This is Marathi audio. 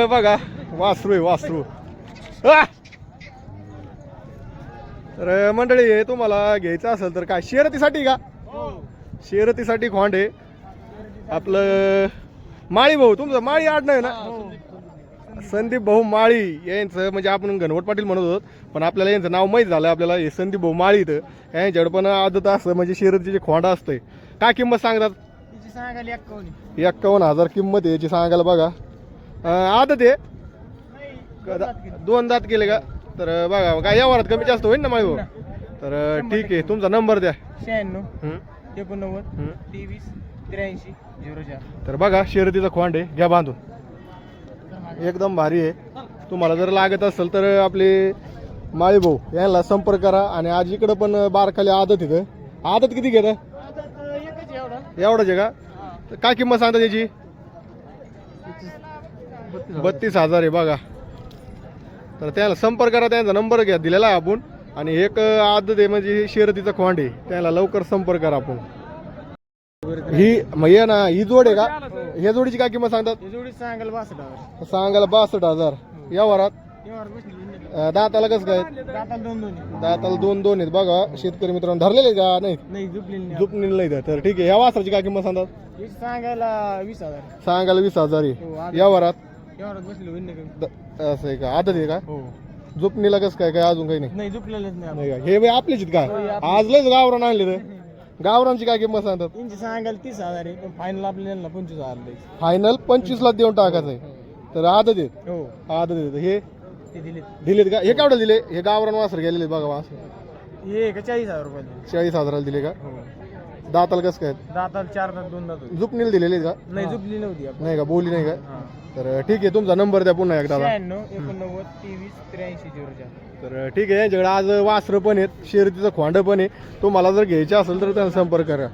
बघा वासरू आहे वासरू. तर मंडळी हे तुम्हाला घ्यायचं असेल तर काय शर्यतीसाठी का? शर्यतीसाठी खोंड आहे आपलं. माळी भाऊ तुमचं माळी आड नाही ना? संदीप भाऊ माळी यांचं म्हणजे आपण घनवट पाटील म्हणत होतो पण आपल्याला यांचं नाव माहीत झालं आपल्याला. हे संदीप भाऊ माळी इथं यांच्याकडे पण आदत असतं म्हणजे शर्यतीचे खोंड असते. काय किंमत सांगतात? 51,000 किंमत आहे याची सांगायला. बघा आदत आहे दोन दात केले का? तर बघा काय यावरात कमी जास्त होईल ना माळी भाऊ? तर ठीक आहे तुमचा नंबर द्या. 96 89 23 83 04. तर बघा शर्यतीचा खोंड आहे घ्या बांधून एकदम भारी आहे. तुम्हाला जर लागत असेल तर आपले माळी भाऊ यांना संपर्क करा. आणि आज इकडं पण बारखाली आदत इथं. आदत किती घेत? एवढंच आहे का? तर काय किंमत सांगता त्याची? 32,000 आहे बघा. तर त्याला संपर्क करा. त्यांचा नंबर घ्या दिलेला आहे आपण. आणि एक आदत आहे म्हणजे शर्यतीचा खोंड आहे त्याला लवकर संपर्क करा आपण. ही म्हणजे ना ही जोड आहे का? ह्या जोडीची काय किंमत सांगतात? सांगायला 62,000. सांगायला 62,000. या वरात दाताला कसं काय? दाताला दोन आहेत बघा शेतकरी मित्रांनो. धरलेले का? नाही झुपलेले नाही. तर ठीक आहे. या वासराची काय किंमत सांगतात? सांगायला 20,000. सांगायला 20,000 आहे. या वरात बसले असं आहे का? आदत आहे का? हो. झुपणीला कसं काय? काय अजून काही नाही झुपलेलेच नाही. नाही का? हे बाई आपलीच आहेत का? आज लयच गावरान आणले तर. गावरांची काय किंमत सांगतात? त्यांची सांगायला 30,000 आहे पण फायनल आपल्याला 25,000 द्यायची. फायनल 25 देऊन टाकायचं आहे. तर आदत आहेत. हो आदत आहेत. हे ते दिले. दिलेत का? हे केवढं दिले? हे गावरान वासर गेलेले बघा वासर हे का 40,000 रुपये दिले. 40,000 दिले का? हो. दाताला कसं काय? दाताला 4 दात 2 दात होते. झुपणीला दिलेले आहेत का? नाही झुपली नव्हती आपण. नाही का? बोली नाही का? हा. तर ठीक आहे तुमचा नंबर द्या पुन्हा एकदा. 96 89 23 83 04. तर ठीक आहे यांच्याकडे आज वासरं पण आहेत शर्यतीचं खोंड पण आहे. तुम्हाला जर घ्यायचं असेल तर त्यांना संपर्क करा.